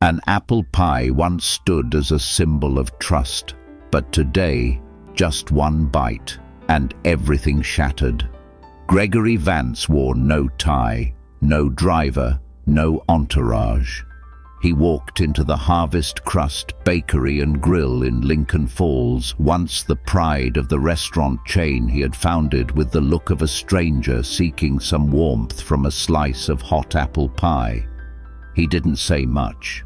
An apple pie once stood as a symbol of trust, but today, just one bite, and everything shattered. Gregory Vance wore no tie, no driver, no entourage. He walked into the Harvest Crust Bakery and Grill in Lincoln Falls, once the pride of the restaurant chain he had founded, with the look of a stranger seeking some warmth from a slice of hot apple pie. He didn't say much.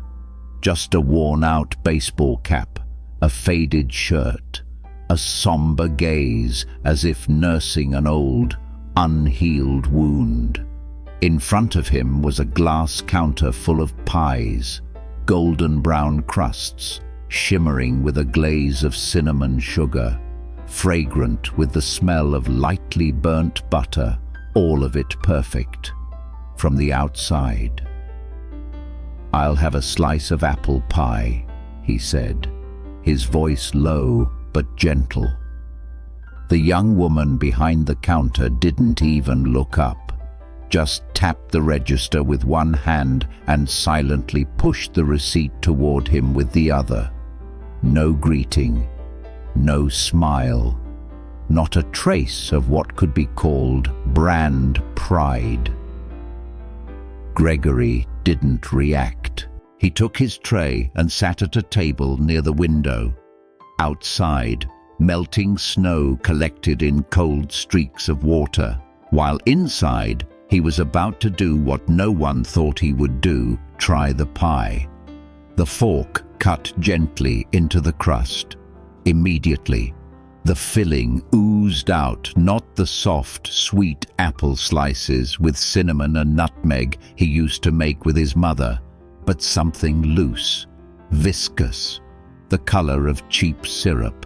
Just a worn-out baseball cap, a faded shirt, a somber gaze as if nursing an old, unhealed wound. In front of him was a glass counter full of pies, golden brown crusts, shimmering with a glaze of cinnamon sugar, fragrant with the smell of lightly burnt butter, all of it perfect from the outside. "I'll have a slice of apple pie," he said, his voice low but gentle. The young woman behind the counter didn't even look up, just tapped the register with one hand and silently pushed the receipt toward him with the other. No greeting, no smile, not a trace of what could be called brand pride. Gregory didn't react. He took his tray and sat at a table near the window. Outside, melting snow collected in cold streaks of water, while inside, he was about to do what no one thought he would do: try the pie. The fork cut gently into the crust. Immediately, the filling oozed out, not the soft, sweet apple slices with cinnamon and nutmeg he used to make with his mother, but something loose, viscous, the color of cheap syrup.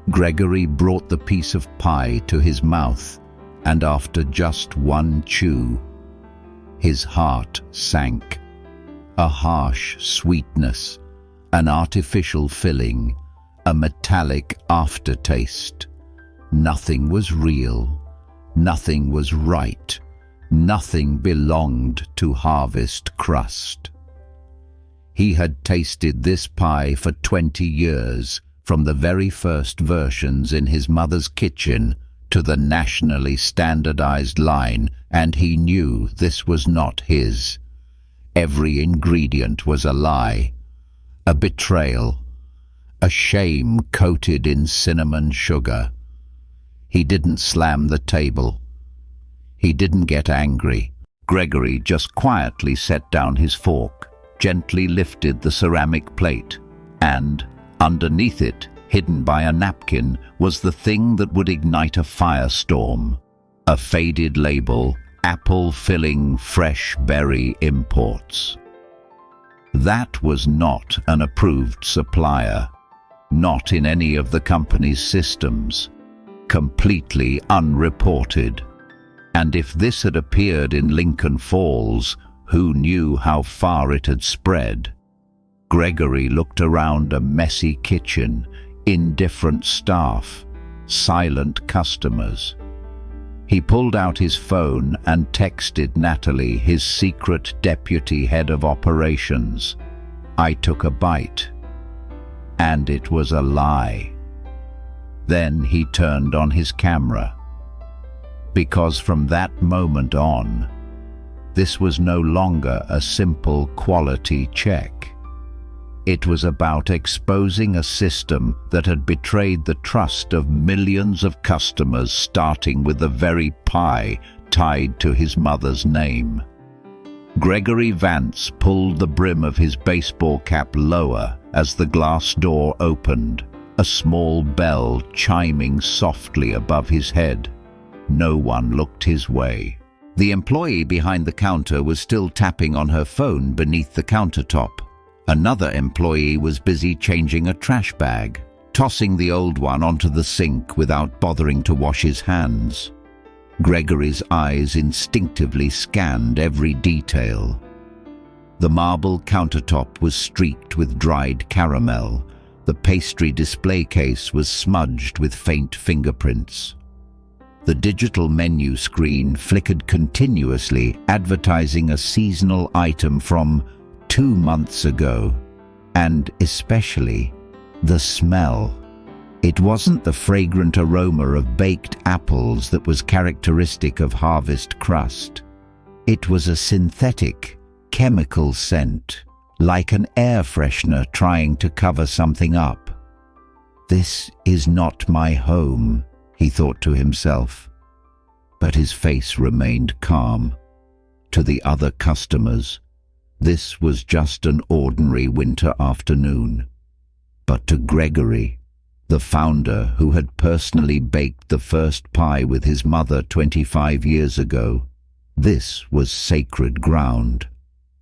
Gregory brought the piece of pie to his mouth, and after just one chew, his heart sank. A harsh sweetness, an artificial filling, a metallic aftertaste. Nothing was real, nothing was right, nothing belonged to Harvest Crust. He had tasted this pie for 20 years, from the very first versions in his mother's kitchen to the nationally standardized line, and he knew this was not his. Every ingredient was a lie, a betrayal, a shame coated in cinnamon sugar. He didn't slam the table. He didn't get angry. Gregory just quietly set down his fork, gently lifted the ceramic plate, and, underneath it, hidden by a napkin, was the thing that would ignite a firestorm. A faded label, "Apple Filling Fresh Berry Imports." That was not an approved supplier, not in any of the company's systems, completely unreported. And if this had appeared in Lincoln Falls, who knew how far it had spread? Gregory looked around a messy kitchen, indifferent staff, silent customers. He pulled out his phone and texted Natalie, his secret deputy head of operations. "I took a bite." And it was a lie. Then he turned on his camera. Because from that moment on, this was no longer a simple quality check. It was about exposing a system that had betrayed the trust of millions of customers, starting with the very pie tied to his mother's name. Gregory Vance pulled the brim of his baseball cap lower as the glass door opened, a small bell chiming softly above his head. No one looked his way. The employee behind the counter was still tapping on her phone beneath the countertop. Another employee was busy changing a trash bag, tossing the old one onto the sink without bothering to wash his hands. Gregory's eyes instinctively scanned every detail. The marble countertop was streaked with dried caramel. The pastry display case was smudged with faint fingerprints. The digital menu screen flickered continuously, advertising a seasonal item from 2 months ago, and especially the smell. It wasn't the fragrant aroma of baked apples that was characteristic of harvest crust. It was a synthetic, chemical scent, like an air freshener trying to cover something up. "This is not my home," he thought to himself. But his face remained calm. To the other customers, this was just an ordinary winter afternoon. But to Gregory, the founder who had personally baked the first pie with his mother 25 years ago, this was sacred ground.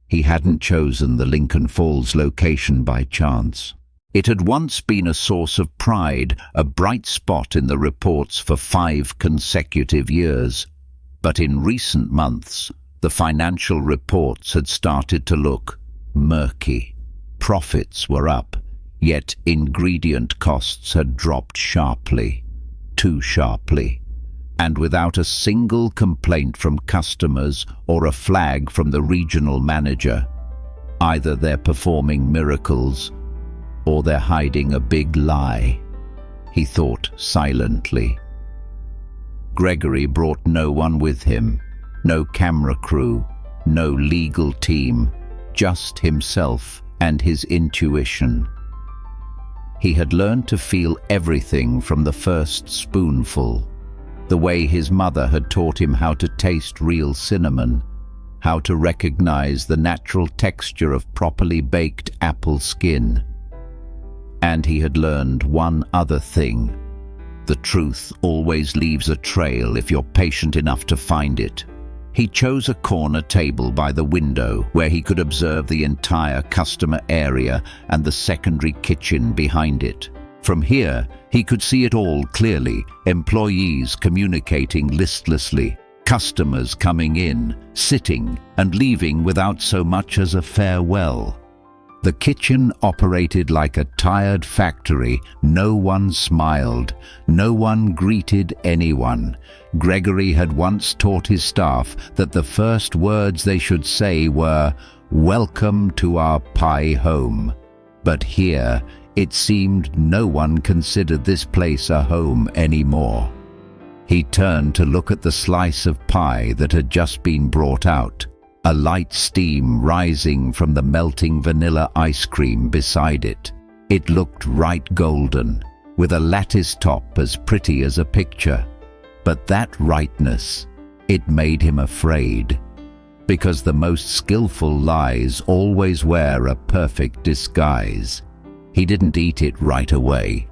He hadn't chosen the Lincoln Falls location by chance. It had once been a source of pride, a bright spot in the reports for 5 consecutive years. But in recent months, the financial reports had started to look murky. Profits were up, yet ingredient costs had dropped sharply, too sharply, and without a single complaint from customers or a flag from the regional manager. Either they're performing miracles or they're hiding a big lie, he thought silently. Gregory brought no one with him, no camera crew, no legal team, just himself and his intuition. He had learned to feel everything from the first spoonful, the way his mother had taught him how to taste real cinnamon, how to recognize the natural texture of properly baked apple skin. And he had learned one other thing. The truth always leaves a trail if you're patient enough to find it. He chose a corner table by the window where he could observe the entire customer area and the secondary kitchen behind it. From here, he could see it all clearly, employees communicating listlessly, customers coming in, sitting, and leaving without so much as a farewell. The kitchen operated like a tired factory. No one smiled. No one greeted anyone. Gregory had once taught his staff that the first words they should say were, "Welcome to our pie home." But here, it seemed no one considered this place a home anymore. He turned to look at the slice of pie that had just been brought out. A light steam rising from the melting vanilla ice cream beside it. It looked right golden, with a lattice top as pretty as a picture. But that rightness, it made him afraid. Because the most skillful lies always wear a perfect disguise. He didn't eat it right away.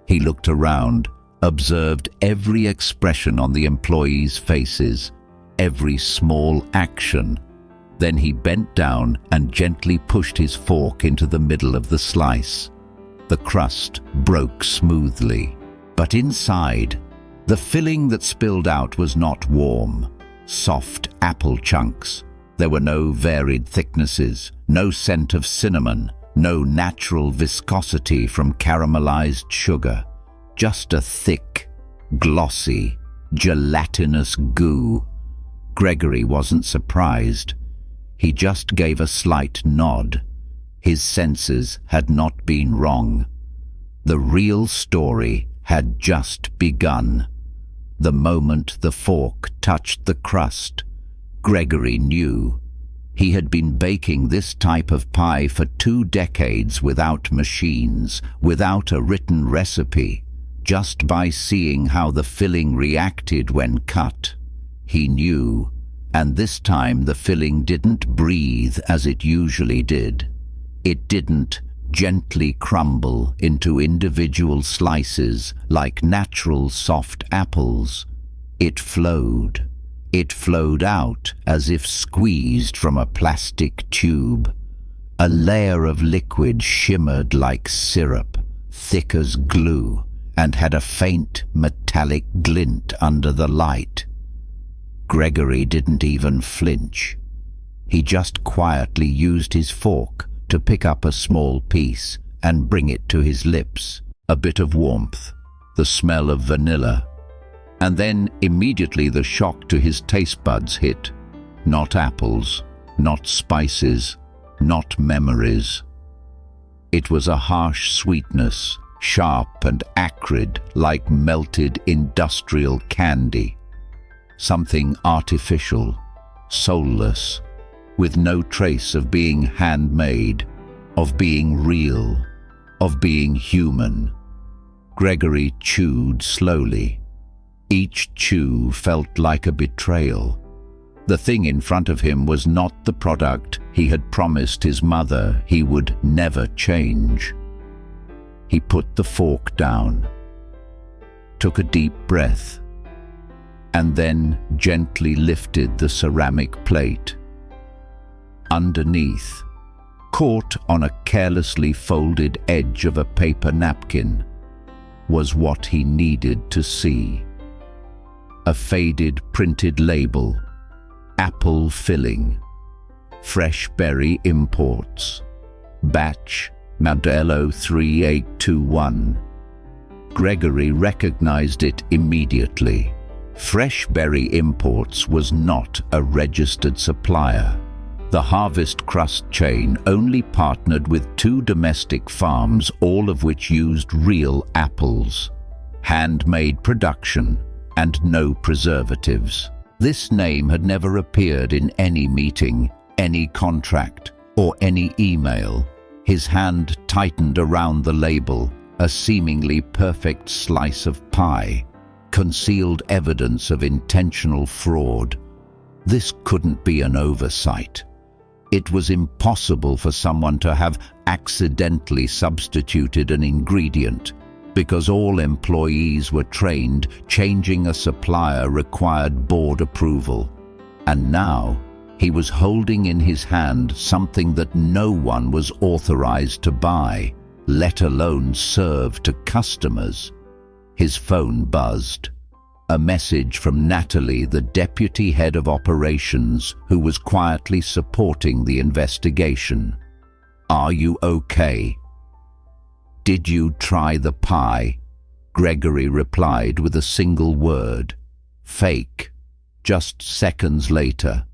He looked around, observed every expression on the employees' faces, every small action. Then he bent down and gently pushed his fork into the middle of the slice. The crust broke smoothly. But inside, the filling that spilled out was not warm. Soft apple chunks. There were no varied thicknesses, no scent of cinnamon, no natural viscosity from caramelized sugar. Just a thick, glossy, gelatinous goo. Gregory wasn't surprised. He just gave a slight nod. His senses had not been wrong. The real story had just begun. The moment the fork touched the crust, Gregory knew. He had been baking this type of pie for 2 decades without machines, without a written recipe, just by seeing how the filling reacted when cut. He knew. And this time the filling didn't breathe as it usually did. It didn't gently crumble into individual slices like natural soft apples. It flowed. It flowed out as if squeezed from a plastic tube. A layer of liquid shimmered like syrup, thick as glue, and had a faint metallic glint under the light. Gregory didn't even flinch. He just quietly used his fork to pick up a small piece and bring it to his lips. A bit of warmth, the smell of vanilla, and then immediately the shock to his taste buds hit. Not apples, not spices, not memories. It was a harsh sweetness, sharp and acrid like melted industrial candy. Something artificial, soulless, with no trace of being handmade, of being real, of being human. Gregory chewed slowly. Each chew felt like a betrayal. The thing in front of him was not the product he had promised his mother he would never change. He put the fork down, took a deep breath, and then gently lifted the ceramic plate. Underneath, caught on a carelessly folded edge of a paper napkin, was what he needed to see. A faded printed label, apple filling, fresh berry imports, batch Modelo 3821. Gregory recognized it immediately. Fresh berry imports was not a registered supplier. The Harvest Crust chain only partnered with 2 domestic farms, all of which used real apples. Handmade production and no preservatives. This name had never appeared in any meeting, any contract, or any email. His hand tightened around the label, a seemingly perfect slice of pie, concealed evidence of intentional fraud. This couldn't be an oversight. It was impossible for someone to have accidentally substituted an ingredient, because all employees were trained changing a supplier required board approval. And now, he was holding in his hand something that no one was authorized to buy, let alone serve to customers. His phone buzzed. A message from Natalie, the deputy head of operations, who was quietly supporting the investigation. "Are you okay?" "Did you try the pie?" Gregory replied with a single word. "Fake." Just seconds later,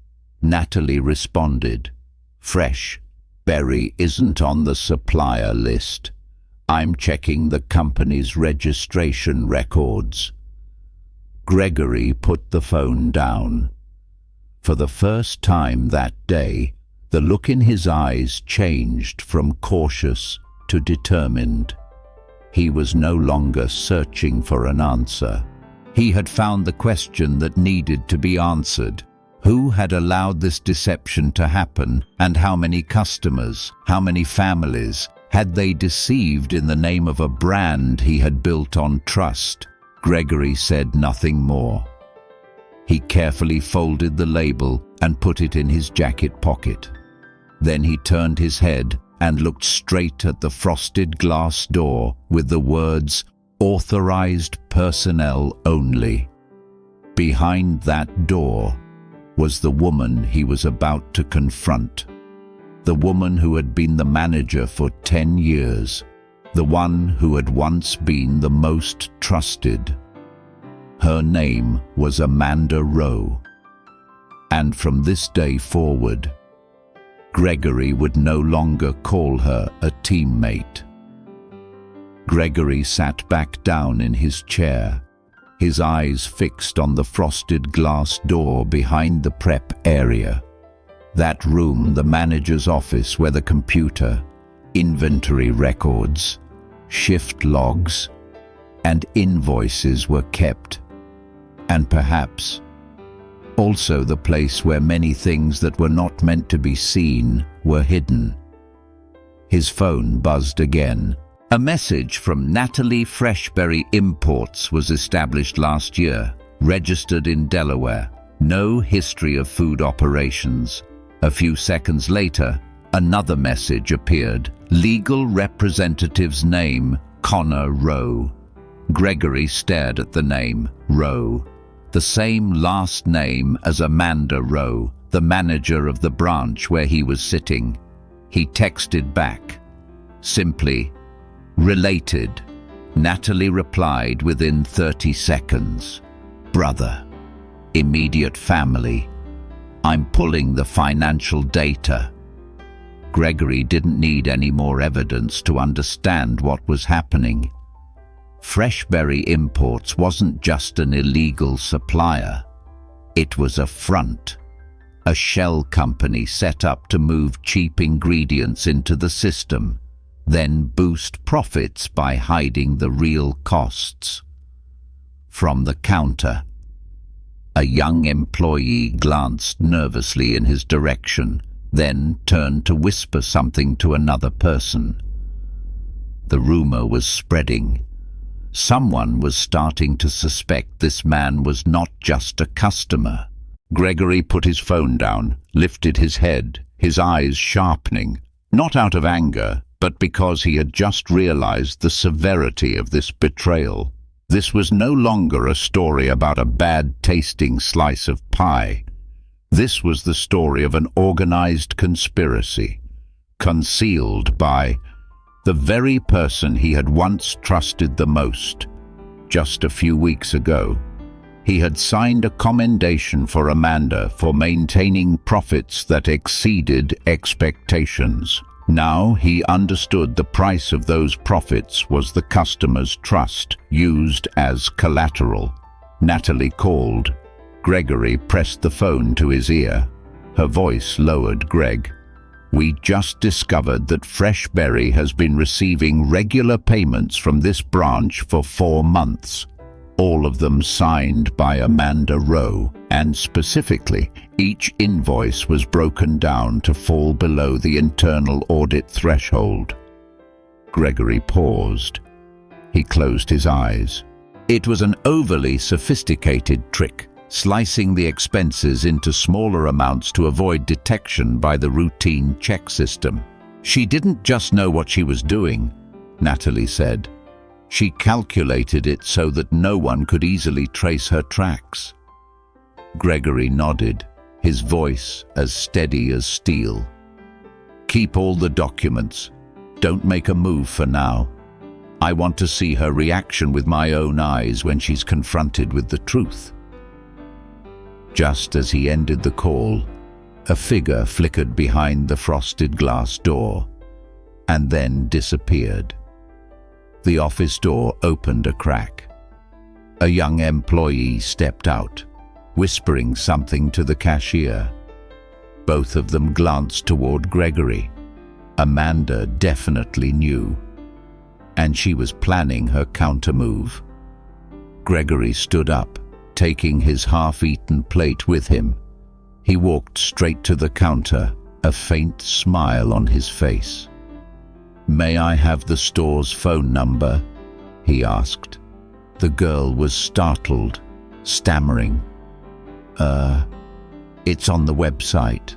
Natalie responded. "Fresh berry isn't on the supplier list. I'm checking the company's registration records." Gregory put the phone down. For the first time that day, the look in his eyes changed from cautious to determined. He was no longer searching for an answer. He had found the question that needed to be answered. Who had allowed this deception to happen, and how many customers, how many families, had they deceived in the name of a brand he had built on trust? Gregory said nothing more. He carefully folded the label and put it in his jacket pocket. Then he turned his head and looked straight at the frosted glass door with the words, "Authorized personnel only." Behind that door was the woman he was about to confront. The woman who had been the manager for 10 years. The one who had once been the most trusted. Her name was Amanda Rowe. And from this day forward, Gregory would no longer call her a teammate. Gregory sat back down in his chair, his eyes fixed on the frosted glass door behind the prep area. That room, the manager's office, where the computer, inventory records, shift logs, and invoices were kept. And perhaps also the place where many things that were not meant to be seen were hidden. His phone buzzed again. A message from Natalie Freshberry Imports was established last year, registered in Delaware. No history of food operations. A few seconds later, another message appeared. Legal representative's name, Connor Rowe. Gregory stared at the name, Rowe. The same last name as Amanda Rowe, the manager of the branch where he was sitting. He texted back, simply, "Related." Natalie replied within 30 seconds. "Brother. Immediate family. I'm pulling the financial data." Gregory didn't need any more evidence to understand what was happening. Freshberry Imports wasn't just an illegal supplier. It was a front, a shell company set up to move cheap ingredients into the system, then boost profits by hiding the real costs. From the counter, a young employee glanced nervously in his direction, then turned to whisper something to another person. The rumor was spreading. Someone was starting to suspect this man was not just a customer. Gregory put his phone down, lifted his head, his eyes sharpening, not out of anger, but because he had just realized the severity of this betrayal. This was no longer a story about a bad-tasting slice of pie. This was the story of an organized conspiracy, concealed by the very person he had once trusted the most. Just a few weeks ago, he had signed a commendation for Amanda for maintaining profits that exceeded expectations. Now he understood the price of those profits was the customer's trust, used as collateral. Natalie called. Gregory pressed the phone to his ear. Her voice lowered. "Greg, we just discovered that Freshberry has been receiving regular payments from this branch for 4 months. All of them signed by Amanda Rowe, and specifically, each invoice was broken down to fall below the internal audit threshold." Gregory paused. He closed his eyes. It was an overly sophisticated trick, slicing the expenses into smaller amounts to avoid detection by the routine check system. "She didn't just know what she was doing," Natalie said. "She calculated it so that no one could easily trace her tracks." Gregory nodded, his voice as steady as steel. "Keep all the documents. Don't make a move for now. I want to see her reaction with my own eyes when she's confronted with the truth." Just as he ended the call, a figure flickered behind the frosted glass door and then disappeared. The office door opened a crack. A young employee stepped out, whispering something to the cashier. Both of them glanced toward Gregory. Amanda definitely knew, and she was planning her countermove. Gregory stood up, taking his half-eaten plate with him. He walked straight to the counter, a faint smile on his face. "May I have the store's phone number?" he asked. The girl was startled, stammering. It's on the website,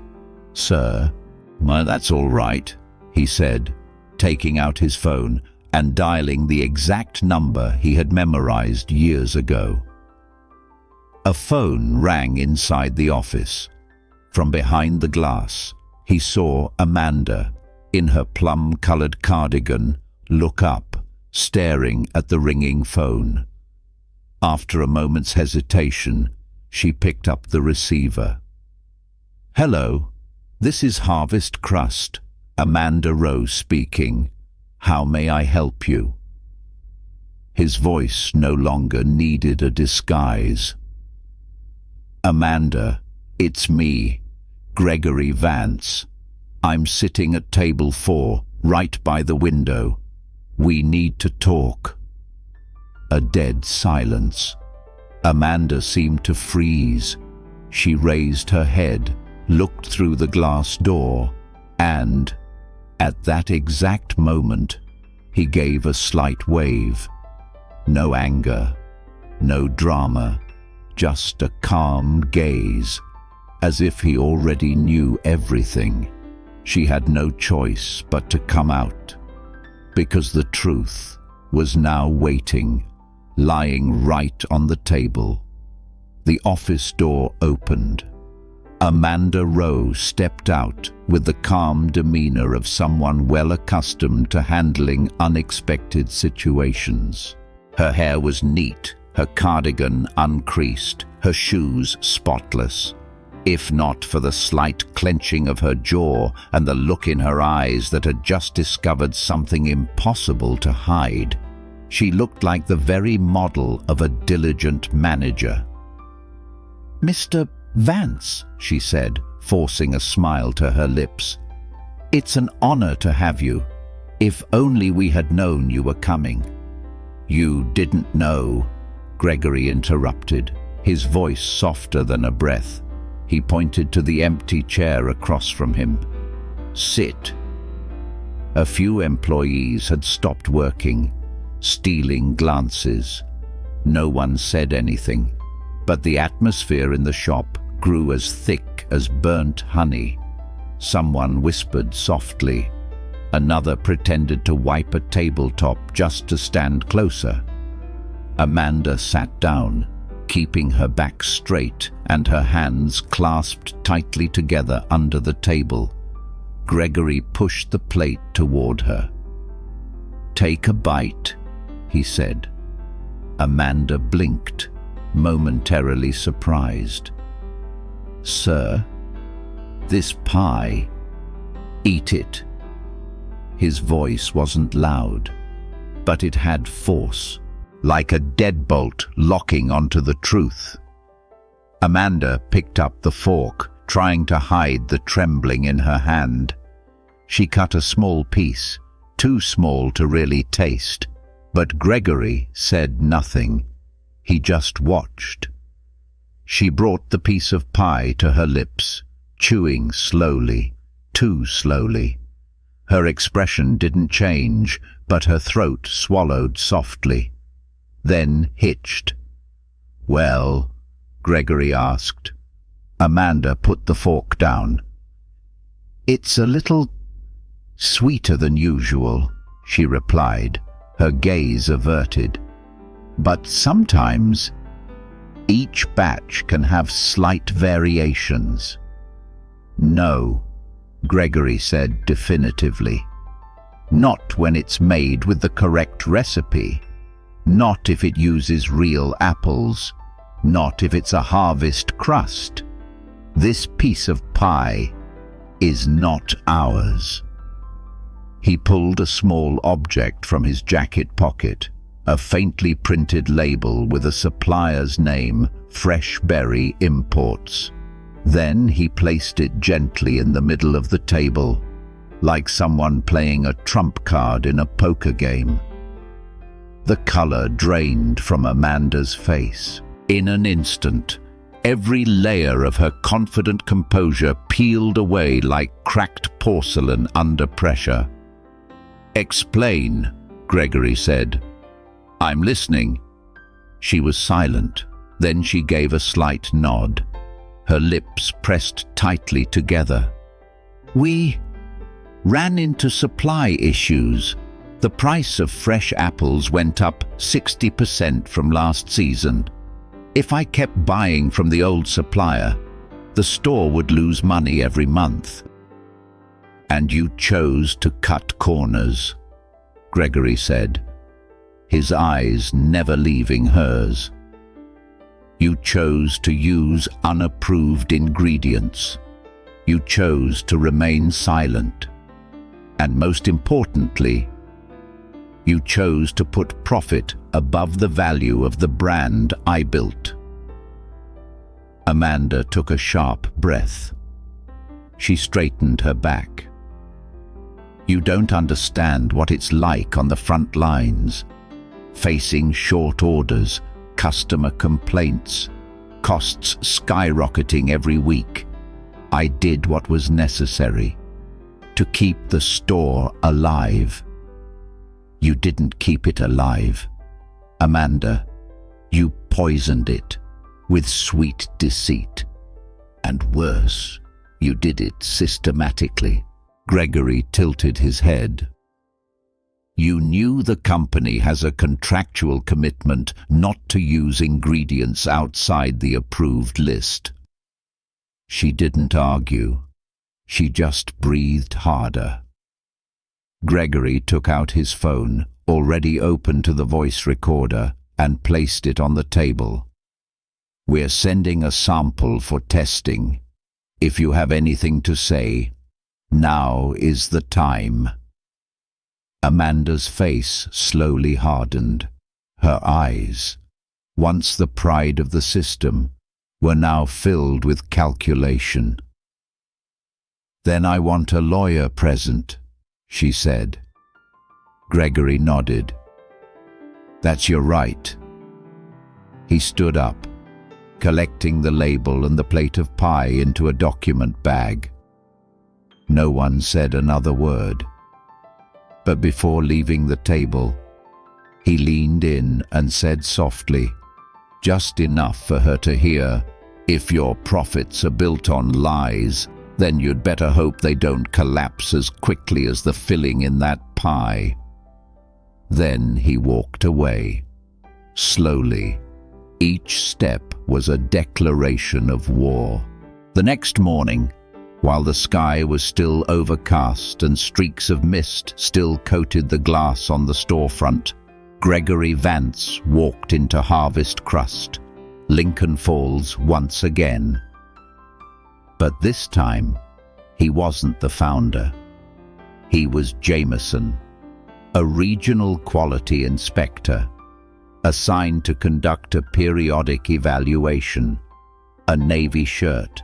sir." "Well, that's all right," he said, taking out his phone and dialing the exact number he had memorized years ago. A phone rang inside the office. From behind the glass, he saw Amanda, in her plum-colored cardigan, look up, staring at the ringing phone. After a moment's hesitation, she picked up the receiver. "Hello, this is Harvest Crust, Amanda Rowe speaking. How may I help you?" His voice no longer needed a disguise. "Amanda, it's me, Gregory Vance. I'm sitting at table 4, right by the window. We need to talk." A dead silence. Amanda seemed to freeze. She raised her head, looked through the glass door, and, at that exact moment, he gave a slight wave. No anger, no drama, just a calm gaze, as if he already knew everything. She had no choice but to come out, because the truth was now waiting, lying right on the table. The office door opened. Amanda Rowe stepped out with the calm demeanor of someone well accustomed to handling unexpected situations. Her hair was neat, her cardigan uncreased, her shoes spotless. if not for the slight clenching of her jaw and the look in her eyes that had just discovered something impossible to hide. She looked like the very model of a diligent manager. "Mr. Vance," she said, forcing a smile to her lips. "It's an honor to have you. If only we had known you were coming." "You didn't know," Gregory interrupted, his voice softer than a breath. He pointed to the empty chair across from him. "Sit." A few employees had stopped working, stealing glances. No one said anything, but the atmosphere in the shop grew as thick as burnt honey. Someone whispered softly. Another pretended to wipe a tabletop just to stand closer. Amanda sat down, keeping her back straight and her hands clasped tightly together under the table. Gregory pushed the plate toward her. "Take a bite," he said. Amanda blinked, momentarily surprised. "Sir, this pie, eat it." His voice wasn't loud, but it had force, like a deadbolt locking onto the truth. Amanda picked up the fork, trying to hide the trembling in her hand. She cut a small piece, too small to really taste, but Gregory said nothing. He just watched. She brought the piece of pie to her lips, chewing slowly, too slowly. Her expression didn't change, but her throat swallowed softly, then hitched. "Well?" Gregory asked. Amanda put the fork down. "It's a little sweeter than usual," she replied, her gaze averted. "But sometimes each batch can have slight variations." "No," Gregory said definitively. "Not when it's made with the correct recipe. Not if it uses real apples. Not if it's a harvest crust. This piece of pie is not ours." He pulled a small object from his jacket pocket, a faintly printed label with a supplier's name, Fresh Berry Imports. Then he placed it gently in the middle of the table, like someone playing a trump card in a poker game. The color drained from Amanda's face. In an instant, every layer of her confident composure peeled away like cracked porcelain under pressure. "Explain," Gregory said. "I'm listening." She was silent. Then she gave a slight nod, her lips pressed tightly together. "We ran into supply issues. The price of fresh apples went up 60% from last season. If I kept buying from the old supplier, the store would lose money every month." "And you chose to cut corners," Gregory said, his eyes never leaving hers. "You chose to use unapproved ingredients. You chose to remain silent. And most importantly, you chose to put profit above the value of the brand I built." Amanda took a sharp breath. She straightened her back. "You don't understand what it's like on the front lines, facing short orders, customer complaints, costs skyrocketing every week. I did what was necessary to keep the store alive." "You didn't keep it alive, Amanda. You poisoned it with sweet deceit. And worse, you did it systematically." Gregory tilted his head. "You knew the company has a contractual commitment not to use ingredients outside the approved list." She didn't argue. She just breathed harder. Gregory took out his phone, already open to the voice recorder, and placed it on the table. "We're sending a sample for testing," If you have anything to say, now is the time." Amanda's face slowly hardened. Her eyes, once the pride of the system, were now filled with calculation. "Then I want a lawyer present," she said. Gregory nodded. "That's your right." He stood up, collecting the label and the plate of pie into a document bag. No one said another word. But before leaving the table, he leaned in and said softly, just enough for her to hear, "If your profits are built on lies, then you'd better hope they don't collapse as quickly as the filling in that pie." Then he walked away, slowly. Each step was a declaration of war. The next morning, while the sky was still overcast and streaks of mist still coated the glass on the storefront, Gregory Vance walked into Harvest Crust, Lincoln Falls once again. But this time, he wasn't the founder. He was Jameson, a regional quality inspector, assigned to conduct a periodic evaluation, a navy shirt,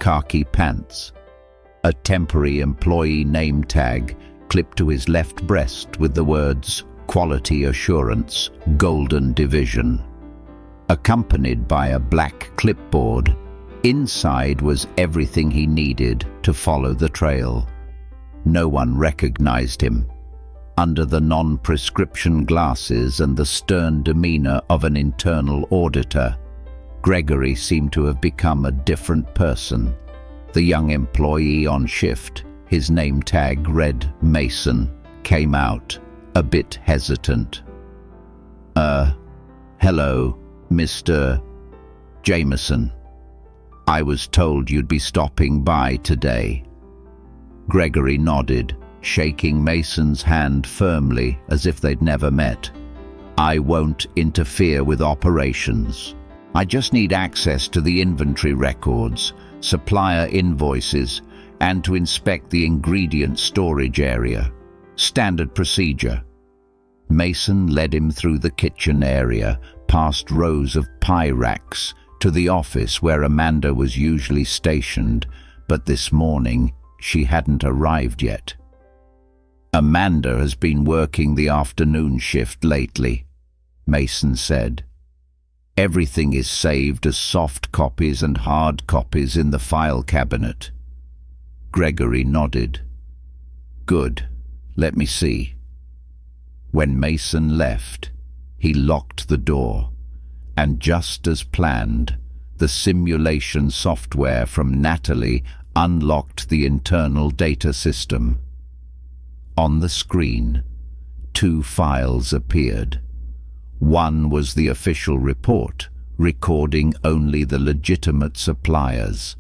khaki pants, a temporary employee name tag clipped to his left breast with the words "Quality Assurance, Golden Division." Accompanied by a black clipboard, inside was everything he needed to follow the trail. No one recognized him. Under the non-prescription glasses and the stern demeanor of an internal auditor, Gregory seemed to have become a different person. The young employee on shift, his name tag read Mason, came out, a bit hesitant. Hello, Mr. Jameson. I was told you'd be stopping by today." Gregory nodded, shaking Mason's hand firmly as if they'd never met. "I won't interfere with operations. I just need access to the inventory records, supplier invoices, and to inspect the ingredient storage area. Standard procedure." Mason led him through the kitchen area, past rows of pie racks, to the office where Amanda was usually stationed, but this morning she hadn't arrived yet. "Amanda has been working the afternoon shift lately," Mason said. "Everything is saved as soft copies and hard copies in the file cabinet." Gregory nodded. "Good. Let me see." When Mason left, he locked the door, and just as planned, the simulation software from Natalie unlocked the internal data system. On the screen, 2 files appeared. One was the official report, recording only the legitimate suppliers.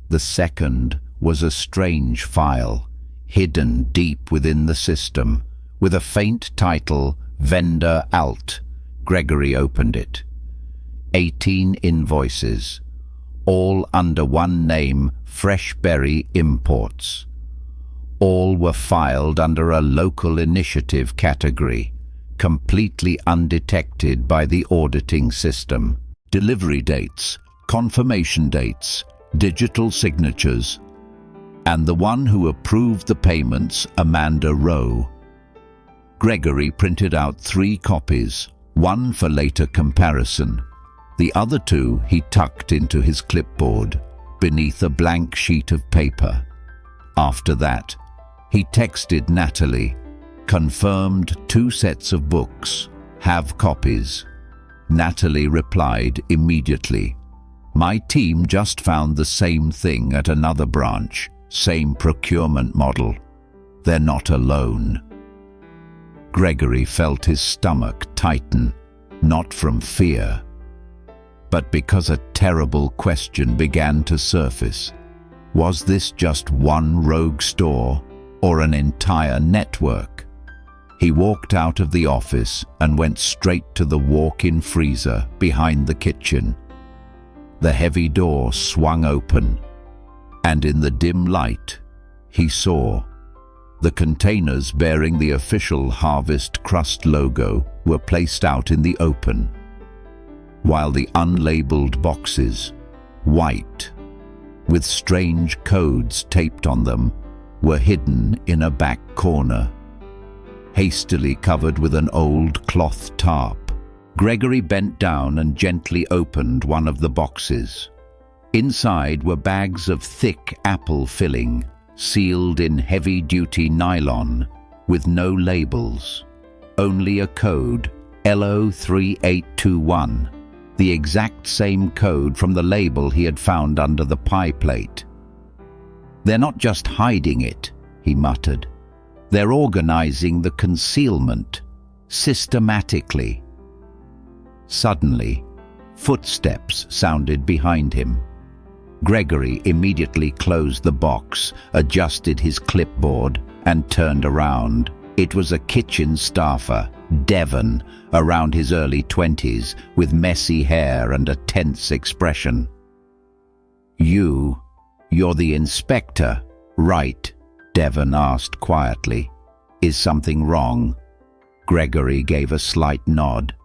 The second was a strange file, hidden deep within the system, with a faint title, Vendor Alt. Gregory opened it. 18 invoices, all under one name, Freshberry Imports. All were filed under a local initiative category, completely undetected by the auditing system. Delivery dates, confirmation dates, digital signatures, and the one who approved the payments, Amanda Rowe. Gregory printed out 3 copies, one for later comparison. The other 2 he tucked into his clipboard, beneath a blank sheet of paper. After that, he texted Natalie, confirmed 2 sets of books, have copies. Natalie replied immediately, "My team just found the same thing at another branch, same procurement model. They're not alone." Gregory felt his stomach tighten, not from fear, but because a terrible question began to surface. Was this just one rogue store or an entire network? He walked out of the office and went straight to the walk-in freezer behind the kitchen. The heavy door swung open, and in the dim light, he saw the containers bearing the official Harvest Crust logo were placed out in the open, while the unlabeled boxes, white, with strange codes taped on them, were hidden in a back corner, hastily covered with an old cloth tarp. Gregory bent down and gently opened one of the boxes. Inside were bags of thick apple filling, sealed in heavy-duty nylon, with no labels, only a code, LO3821, the exact same code from the label he had found under the pie plate. "They're not just hiding it," he muttered. "They're organizing the concealment, systematically." Suddenly, footsteps sounded behind him. Gregory immediately closed the box, adjusted his clipboard, and turned around. It was a kitchen staffer, Devon, around his early 20s, with messy hair and a tense expression. You're the inspector, right?" Devon asked quietly. "Is something wrong?" Gregory gave a slight nod.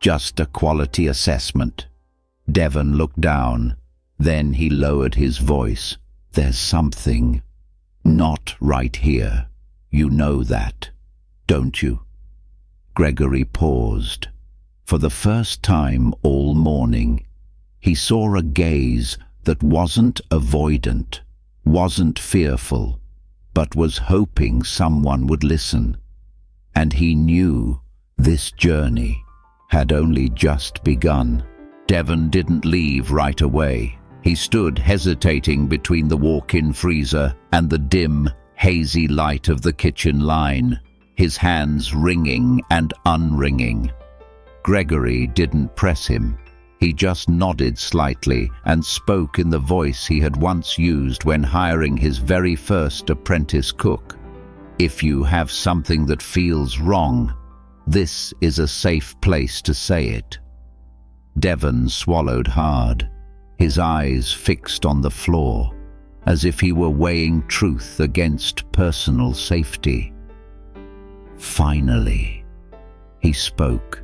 "Just a quality assessment." Devon looked down. Then he lowered his voice. "There's something not right here. You know that, don't you?" Gregory paused. For the first time all morning, he saw a gaze that wasn't avoidant, wasn't fearful, but was hoping someone would listen. And he knew this journey had only just begun. Devon didn't leave right away. He stood hesitating between the walk-in freezer and the dim, hazy light of the kitchen line, his hands ringing and unringing. Gregory didn't press him. He just nodded slightly and spoke in the voice he had once used when hiring his very first apprentice cook. "If you have something that feels wrong, this is a safe place to say it." Devon swallowed hard, his eyes fixed on the floor, as if he were weighing truth against personal safety. Finally, he spoke,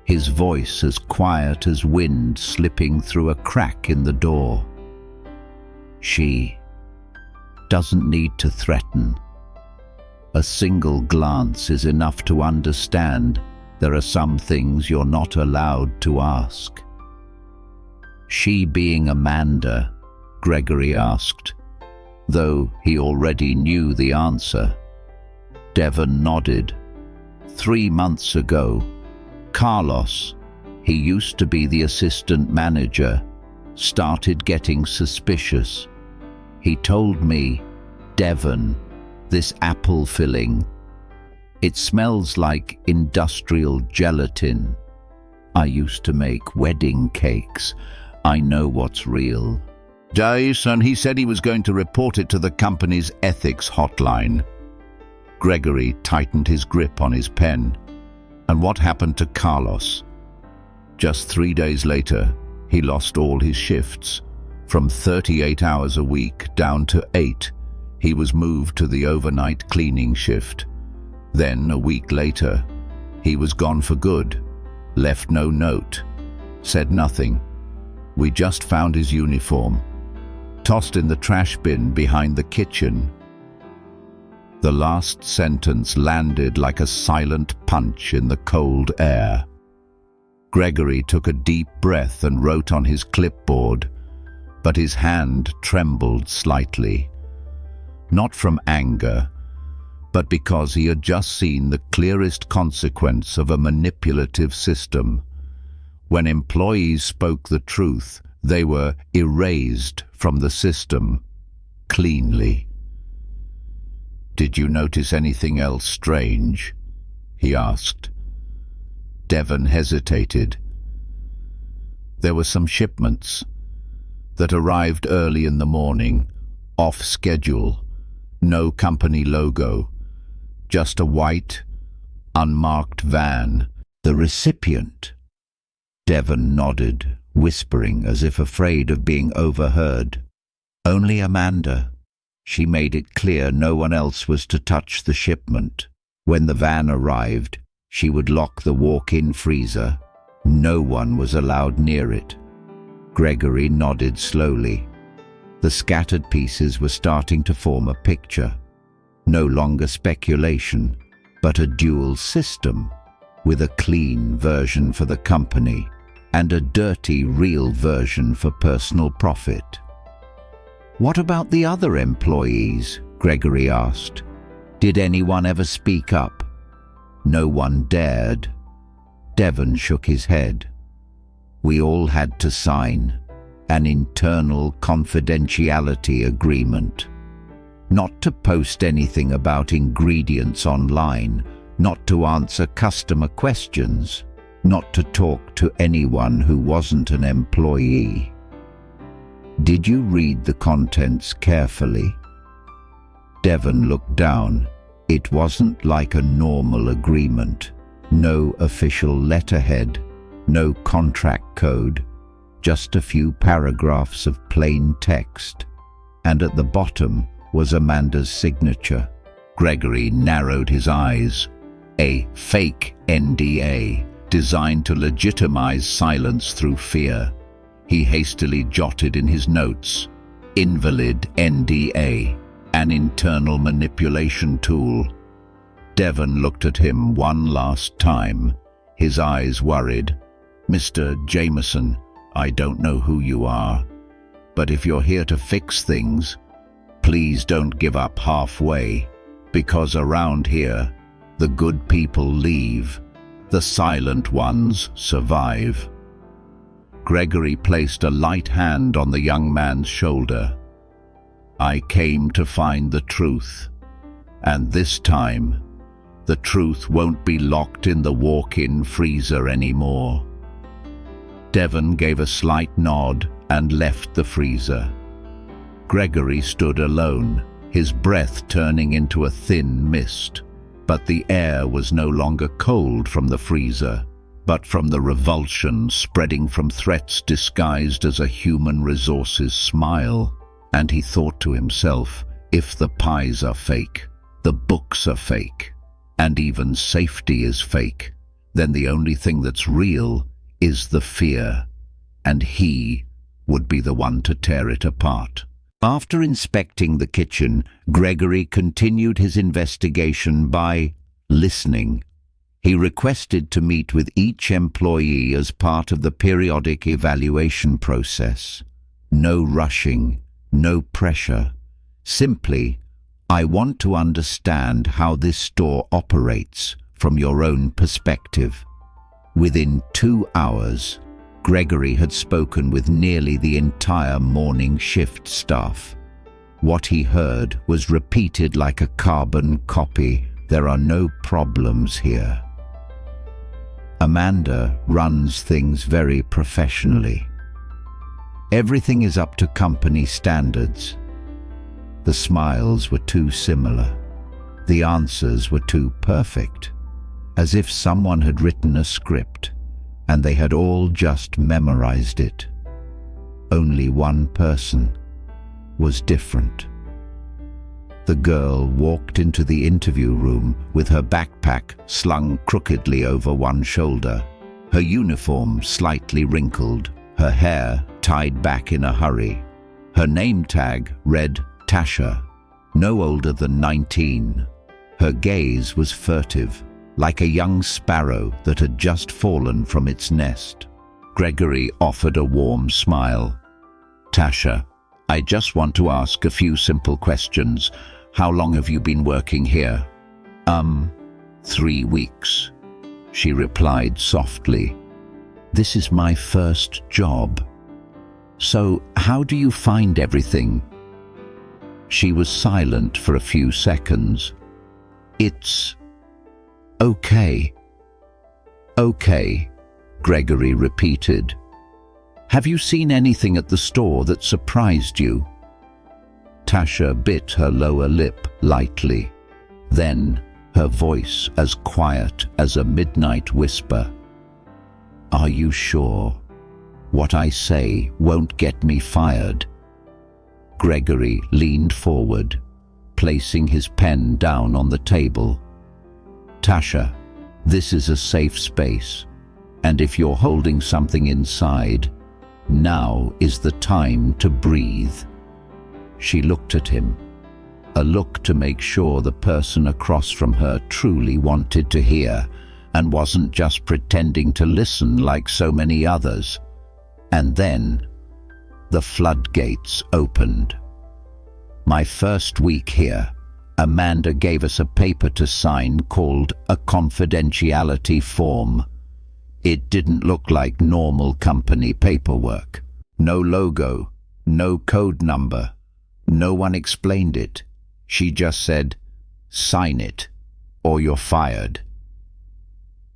his voice as quiet as wind slipping through a crack in the door. "She doesn't need to threaten. A single glance is enough to understand there are some things you're not allowed to ask." "She being Amanda?" Gregory asked, though he already knew the answer. Devon nodded. 3 months ago, Carlos, he used to be the assistant manager, started getting suspicious. He told me, "Devon, this apple filling, it smells like industrial gelatin. I used to make wedding cakes. I know what's real." "Jason, he said he was going to report it to the company's ethics hotline." Gregory tightened his grip on his pen. "And what happened to Carlos?" "Just 3 days later, he lost all his shifts. From 38 hours a week down to 8. He was moved to the overnight cleaning shift. Then, a week later, he was gone for good. Left no note. Said nothing. We just found his uniform, tossed in the trash bin behind the kitchen." The last sentence landed like a silent punch in the cold air. Gregory took a deep breath and wrote on his clipboard, but his hand trembled slightly. Not from anger, but because he had just seen the clearest consequence of a manipulative system. When employees spoke the truth, they were erased from the system, cleanly. "Did you notice anything else strange?" he asked. Devon hesitated. "There were some shipments that arrived early in the morning, off schedule, no company logo, just a white, unmarked van." "The recipient?" Devon nodded, whispering as if afraid of being overheard. Only Amanda. She made it clear no one else was to touch the shipment. When the van arrived, she would lock the walk-in freezer. No one was allowed near it. Gregory nodded slowly. The scattered pieces were starting to form a picture. No longer speculation, but a dual system, with a clean version for the company and a dirty, real version for personal profit. "What about the other employees?" Gregory asked. "Did anyone ever speak up?" No one dared. Devon shook his head. "We all had to sign an internal confidentiality agreement. Not to post anything about ingredients online, not to answer customer questions, not to talk to anyone who wasn't an employee." "Did you read the contents carefully?" Devon looked down. It wasn't like a normal agreement. No official letterhead, no contract code, just a few paragraphs of plain text. And at the bottom was Amanda's signature. Gregory narrowed his eyes. A fake NDA, designed to legitimize silence through fear. He hastily jotted in his notes, "Invalid NDA, an internal manipulation tool." Devon looked at him one last time, his eyes worried. "Mr. Jameson, I don't know who you are, but if you're here to fix things, please don't give up halfway, because around here, the good people leave, the silent ones survive." Gregory placed a light hand on the young man's shoulder. "I came to find the truth, and this time, the truth won't be locked in the walk-in freezer anymore." Devon gave a slight nod and left the freezer. Gregory stood alone, his breath turning into a thin mist. But the air was no longer cold from the freezer, but from the revulsion spreading from threats disguised as a human resources smile. And he thought to himself, if the pies are fake, the books are fake, and even safety is fake, then the only thing that's real is the fear, and he would be the one to tear it apart. After inspecting the kitchen, Gregory continued his investigation by listening. He requested to meet with each employee as part of the periodic evaluation process. No rushing, no pressure. Simply, "I want to understand how this store operates from your own perspective." Within 2 hours, Gregory had spoken with nearly the entire morning shift staff. What he heard was repeated like a carbon copy. "There are no problems here. Amanda runs things very professionally. Everything is up to company standards." The smiles were too similar. The answers were too perfect, as if someone had written a script and they had all just memorized it. Only one person was different. The girl walked into the interview room with her backpack slung crookedly over one shoulder, her uniform slightly wrinkled, her hair tied back in a hurry. Her name tag read Tasha, no older than 19. Her gaze was furtive, like a young sparrow that had just fallen from its nest. Gregory offered a warm smile. "Tasha, I just want to ask a few simple questions. How long have you been working here?" 3 weeks, she replied softly. "This is my first job. So how do you find everything?" She was silent for a few seconds. "It's okay." "Okay," Gregory repeated. "Have you seen anything at the store that surprised you?" Tasha bit her lower lip lightly. Then, her voice as quiet as a midnight whisper. "Are you sure? What I say won't get me fired." Gregory leaned forward, placing his pen down on the table. Tasha, this is a safe space, and if you're holding something inside, now is the time to breathe. She looked at him, a look to make sure the person across from her truly wanted to hear and wasn't just pretending to listen like so many others. And then the floodgates opened. My first week here, Amanda gave us a paper to sign called a confidentiality form. It didn't look like normal company paperwork. No logo, no code number. No one explained it. She just said, "Sign it, or you're fired."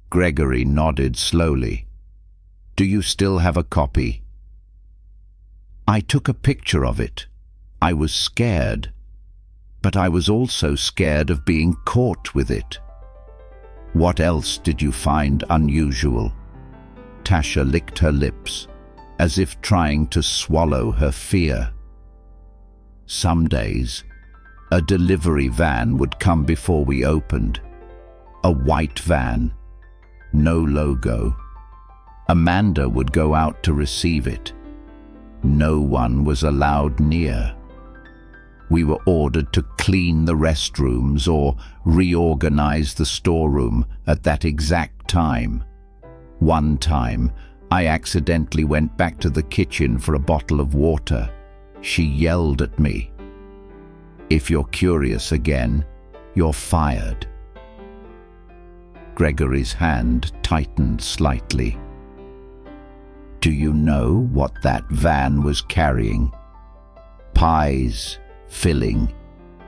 Gregory nodded slowly. "Do you still have a copy?" I took a picture of it. I was scared, but I was also scared of being caught with it. "What else did you find unusual?" Tasha licked her lips, as if trying to swallow her fear. Some days, a delivery van would come before we opened. A white van, no logo. Amanda would go out to receive it. No one was allowed near. We were ordered to clean the restrooms or reorganize the storeroom at that exact time. One time, I accidentally went back to the kitchen for a bottle of water. She yelled at me. "If you're curious again, you're fired." Gregory's hand tightened slightly. "Do you know what that van was carrying? Pies, filling,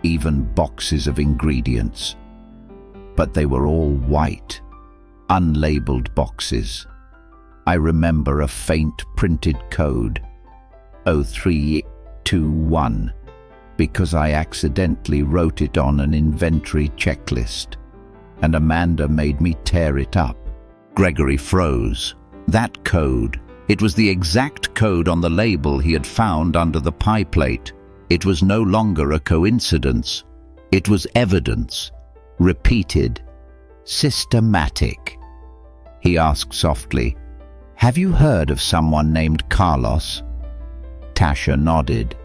even boxes of ingredients. But they were all white, unlabeled boxes. I remember a faint printed code, 0321, because I accidentally wrote it on an inventory checklist, and Amanda made me tear it up." Gregory froze. That code, it was the exact code on the label he had found under the pie plate. It was no longer a coincidence. It was evidence, repeated, systematic. He asked softly, "Have you heard of someone named Carlos?" Tasha nodded.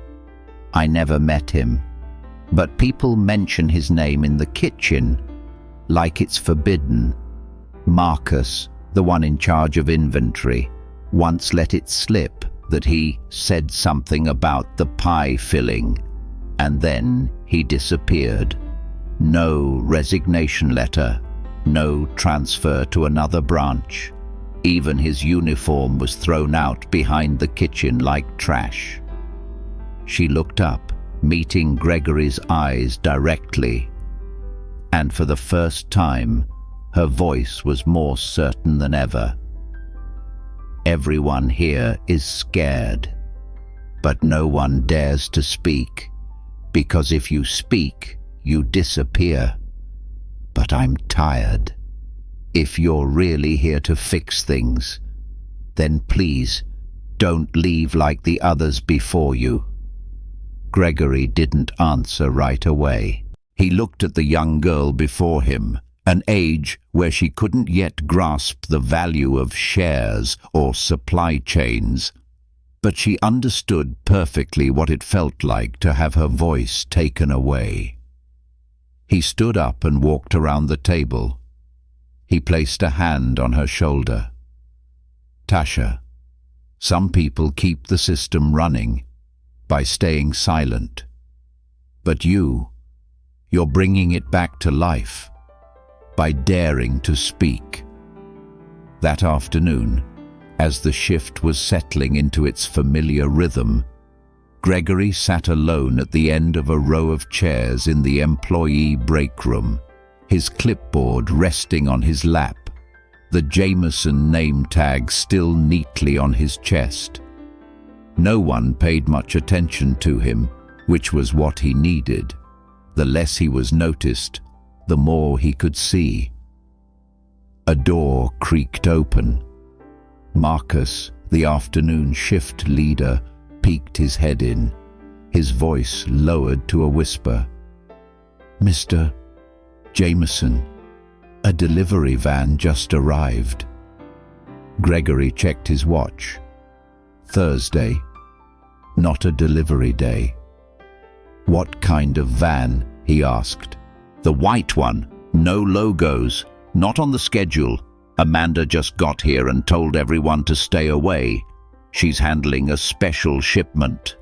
"I never met him, but people mention his name in the kitchen, like it's forbidden. Marcus, the one in charge of inventory, once let it slip that he said something about the pie filling, and then he disappeared. No resignation letter, no transfer to another branch. Even his uniform was thrown out behind the kitchen like trash." She looked up, meeting Gregory's eyes directly, and for the first time, her voice was more certain than ever. "Everyone here is scared, but no one dares to speak, because if you speak, you disappear. But I'm tired. If you're really here to fix things, then please don't leave like the others before you." Gregory didn't answer right away. He looked at the young girl before him, an age where she couldn't yet grasp the value of shares or supply chains, but she understood perfectly what it felt like to have her voice taken away. He stood up and walked around the table. He placed a hand on her shoulder. "Tasha, some people keep the system running by staying silent. But you're bringing it back to life by daring to speak." That afternoon, as the shift was settling into its familiar rhythm, Gregory sat alone at the end of a row of chairs in the employee break room, his clipboard resting on his lap, the Jameson name tag still neatly on his chest. No one paid much attention to him, which was what he needed. The less he was noticed, the more he could see. A door creaked open. Marcus, the afternoon shift leader, peeked his head in. his voice lowered to a whisper. "Mr. Jameson, a delivery van just arrived." Gregory checked his watch. Thursday, not a delivery day. "What kind of van?" he asked. "The white one, no logos, not on the schedule. Amanda just got here and told everyone to stay away. She's handling a special shipment."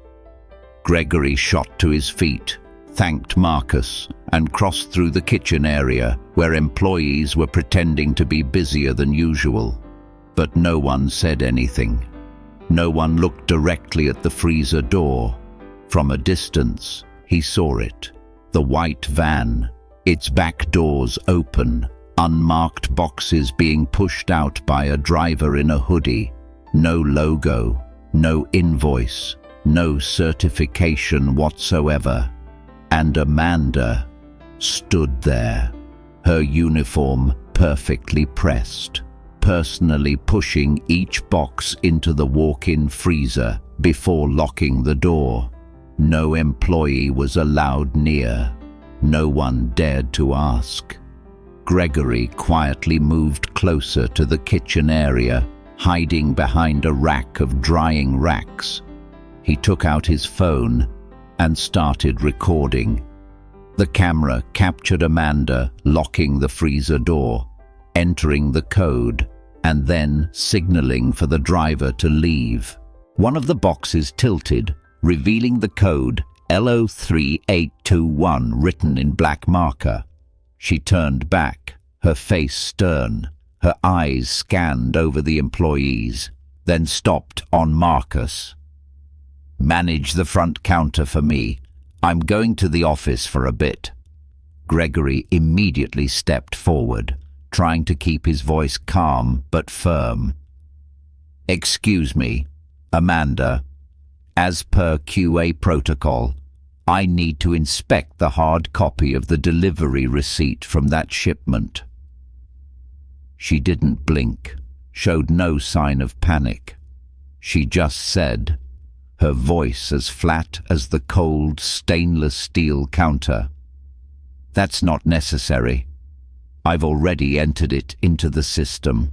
Gregory shot to his feet, thanked Marcus, and crossed through the kitchen area where employees were pretending to be busier than usual. But no one said anything. No one looked directly at the freezer door. From a distance, he saw it. The white van, its back doors open, unmarked boxes being pushed out by a driver in a hoodie. No logo, no invoice, no certification whatsoever. And Amanda stood there, her uniform perfectly pressed, personally pushing each box into the walk-in freezer before locking the door. No employee was allowed near. No one dared to ask. Gregory quietly moved closer to the kitchen area, hiding behind a rack of drying racks. He took out his phone and started recording. The camera captured Amanda locking the freezer door, entering the code, and then signaling for the driver to leave. One of the boxes tilted, revealing the code LO3821 written in black marker. She turned back, her face stern, her eyes scanned over the employees, then stopped on Marcus. "Manage the front counter for me. I'm going to the office for a bit." Gregory immediately stepped forward, trying to keep his voice calm but firm. "Excuse me, Amanda. As per QA protocol, I need to inspect the hard copy of the delivery receipt from that shipment." She didn't blink, showed no sign of panic. She just said, her voice as flat as the cold stainless steel counter, "That's not necessary. I've already entered it into the system."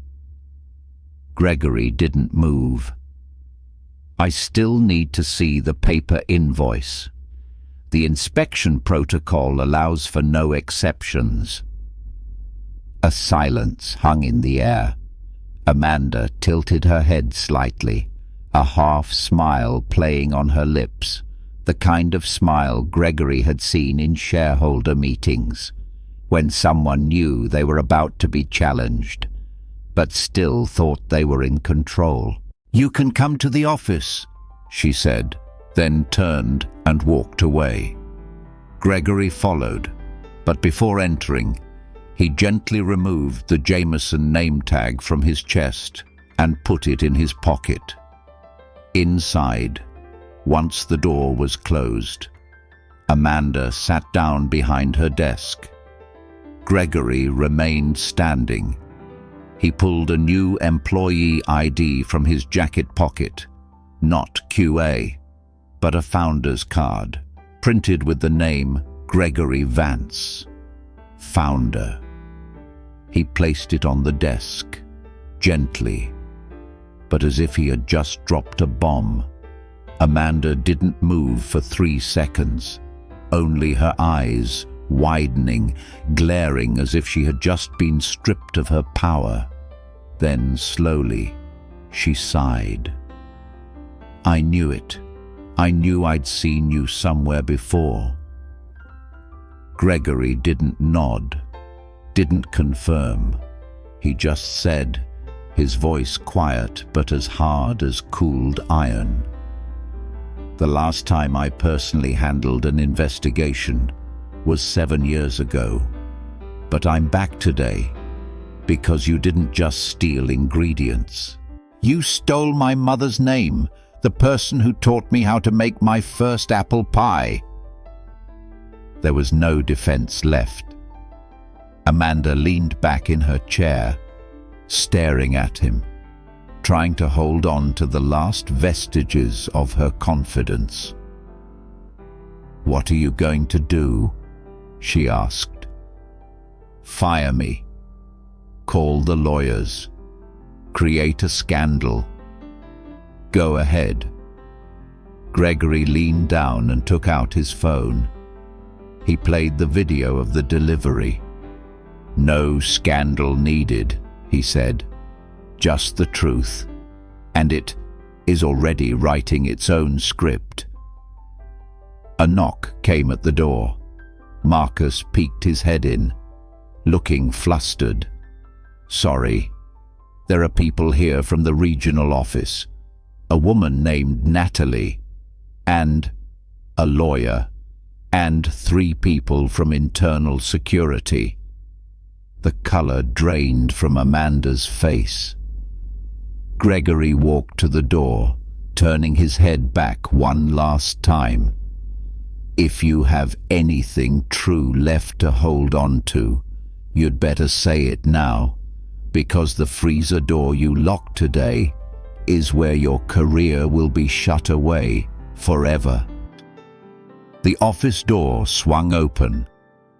Gregory didn't move. "I still need to see the paper invoice. The inspection protocol allows for no exceptions." A silence hung in the air. Amanda tilted her head slightly, a half smile playing on her lips, the kind of smile Gregory had seen in shareholder meetings, when someone knew they were about to be challenged, but still thought they were in control. "You can come to the office," she said, then turned and walked away. Gregory followed, but before entering, he gently removed the Jameson name tag from his chest and put it in his pocket. Inside, once the door was closed, Amanda sat down behind her desk. Gregory remained standing. He pulled a new employee ID from his jacket pocket, not QA, but a founder's card, printed with the name Gregory Vance, founder. He placed it on the desk, gently, but as if he had just dropped a bomb. Amanda didn't move for 3 seconds, only her eyes widening, glaring as if she had just been stripped of her power. Then slowly, she sighed. "I knew it. I knew I'd seen you somewhere before." Gregory didn't nod, didn't confirm. He just said, his voice quiet but as hard as cooled iron, "The last time I personally handled an investigation was 7 years ago. But I'm back today because you didn't just steal ingredients. You stole my mother's name, the person who taught me how to make my first apple pie." There was no defense left. Amanda leaned back in her chair, staring at him, trying to hold on to the last vestiges of her confidence. "What are you going to do?" she asked. "Fire me. Call the lawyers. Create a scandal. Go ahead." Gregory leaned down and took out his phone. He played the video of the delivery. "No scandal needed," he said. "Just the truth. And it is already writing its own script." A knock came at the door. Marcus peeked his head in, looking flustered. "Sorry. There are people here from the regional office. A woman named Natalie, and a lawyer, and 3 people from internal security." The color drained from Amanda's face. Gregory walked to the door, turning his head back one last time. "If you have anything true left to hold on to, you'd better say it now, because the freezer door you locked today is where your career will be shut away forever." The office door swung open.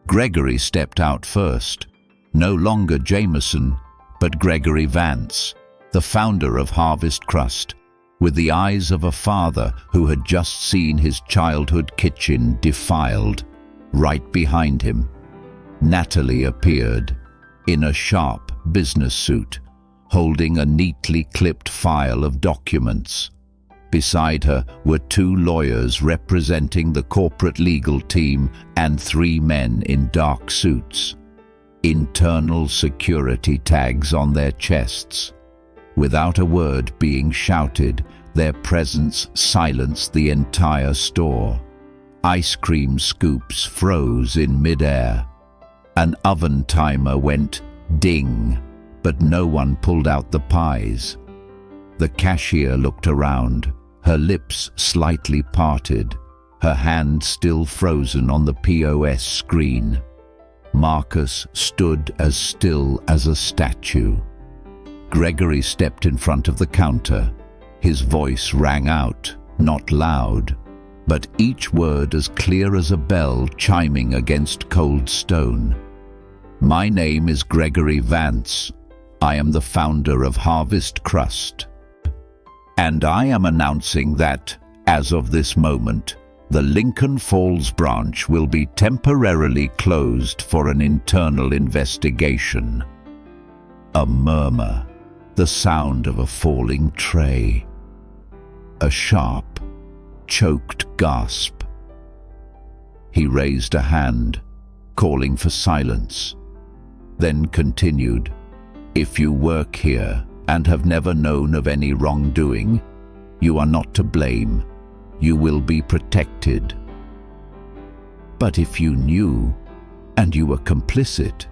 Gregory stepped out first. No longer Jameson, but Gregory Vance, the founder of Harvest Crust, with the eyes of a father who had just seen his childhood kitchen defiled. Right behind him, Natalie appeared, in a sharp business suit, holding a neatly clipped file of documents. Beside her were 2 lawyers representing the corporate legal team and 3 men in dark suits, internal security tags on their chests. Without a word being shouted, their presence silenced the entire store. Ice cream scoops froze in midair. An oven timer went ding, but no one pulled out the pies. The cashier looked around, her lips slightly parted, her hand still frozen on the POS screen. Marcus stood as still as a statue. Gregory stepped in front of the counter. His voice rang out, not loud, but each word as clear as a bell chiming against cold stone. "My name is Gregory Vance. I am the founder of Harvest Crust. And I am announcing that, as of this moment, the Lincoln Falls branch will be temporarily closed for an internal investigation." A murmur, the sound of a falling tray. A sharp, choked gasp. He raised a hand, calling for silence, then continued, "If you work here and have never known of any wrongdoing, you are not to blame. You will be protected. But if you knew, and you were complicit,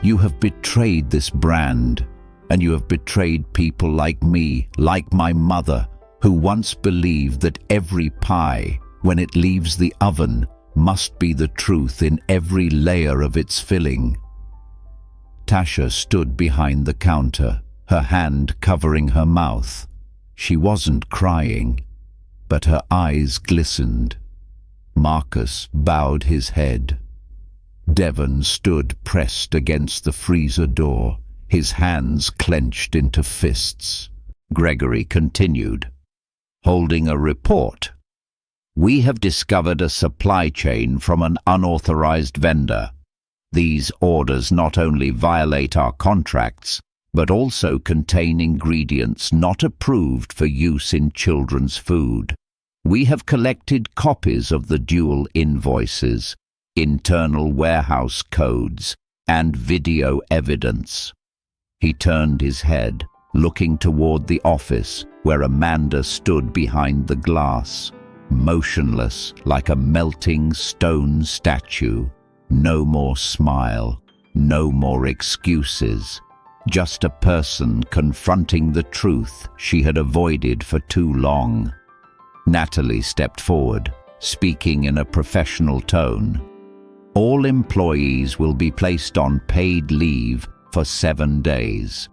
you have betrayed this brand, and you have betrayed people like me, like my mother, who once believed that every pie, when it leaves the oven, must be the truth in every layer of its filling." Tasha stood behind the counter, her hand covering her mouth. She wasn't crying, but her eyes glistened. Marcus bowed his head. Devon stood pressed against the freezer door, his hands clenched into fists. Gregory continued, holding a report. "We have discovered a supply chain from an unauthorized vendor. These orders not only violate our contracts, but also contain ingredients not approved for use in children's food. We have collected copies of the dual invoices, internal warehouse codes, and video evidence." He turned his head, looking toward the office where Amanda stood behind the glass, motionless like a melting stone statue. No more smile, no more excuses. Just a person confronting the truth she had avoided for too long. Natalie stepped forward, speaking in a professional tone. "All employees will be placed on paid leave for 7 days.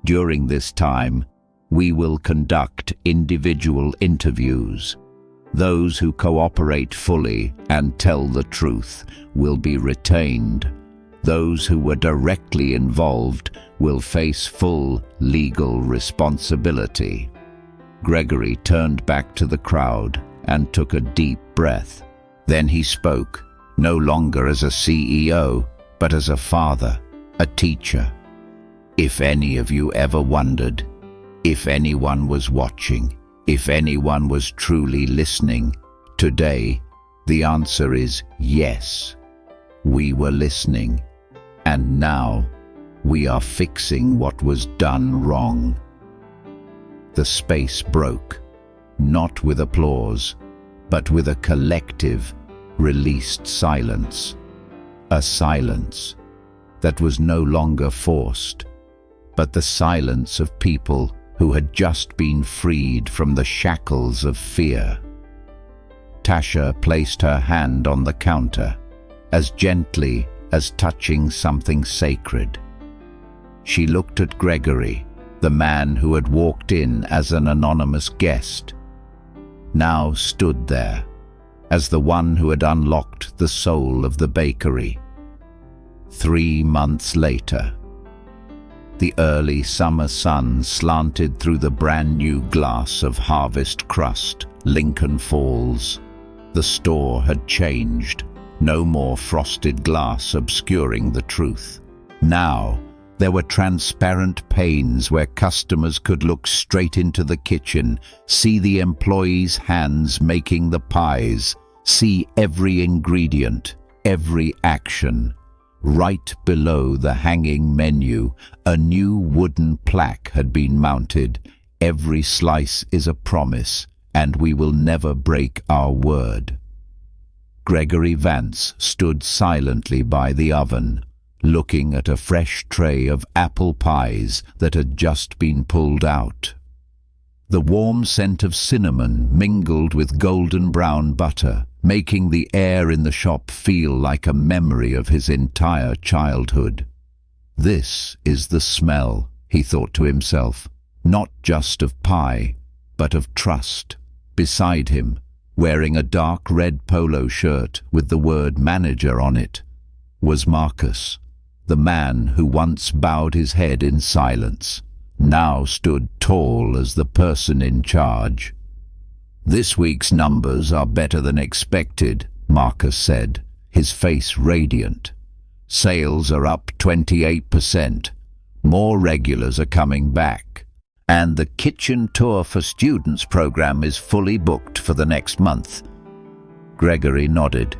During this time, we will conduct individual interviews. Those who cooperate fully and tell the truth will be retained. Those who were directly involved will face full legal responsibility. Gregory turned back to the crowd and took a deep breath. Then he spoke, no longer as a CEO, but as a father, a teacher. If any of you ever wondered, if anyone was watching, if anyone was truly listening, today the answer is yes. We were listening, and now we are fixing what was done wrong. The space broke, not with applause, but with a collective, released silence. A silence that was no longer forced, but the silence of people who had just been freed from the shackles of fear. Tasha placed her hand on the counter, as gently as touching something sacred. She looked at Gregory, the man who had walked in as an anonymous guest, now stood there as the one who had unlocked the soul of the bakery. 3 months later, the early summer sun slanted through the brand-new glass of Harvest Crust, Lincoln Falls. The store had changed. No more frosted glass obscuring the truth. Now, there were transparent panes where customers could look straight into the kitchen, see the employees' hands making the pies, see every ingredient, every action. Right below the hanging menu, a new wooden plaque had been mounted. Every slice is a promise, and we will never break our word. Gregory Vance stood silently by the oven, looking at a fresh tray of apple pies that had just been pulled out. The warm scent of cinnamon mingled with golden brown butter, making the air in the shop feel like a memory of his entire childhood. This is the smell, he thought to himself, not just of pie, but of trust. Beside him, wearing a dark red polo shirt with the word manager on it, was Marcus, the man who once bowed his head in silence, now stood tall as the person in charge. "This week's numbers are better than expected," Marcus said, his face radiant. "Sales are up 28%. More regulars are coming back. And the Kitchen Tour for Students program is fully booked for the next month." Gregory nodded.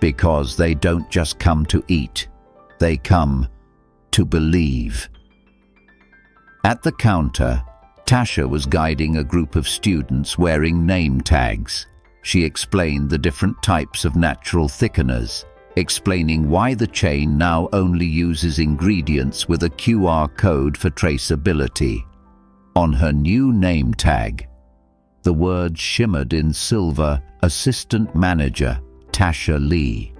"Because they don't just come to eat. They come to believe." At the counter, Tasha was guiding a group of students wearing name tags. She explained the different types of natural thickeners, explaining why the chain now only uses ingredients with a QR code for traceability. On her new name tag, the word shimmered in silver, Assistant Manager Tasha Lee.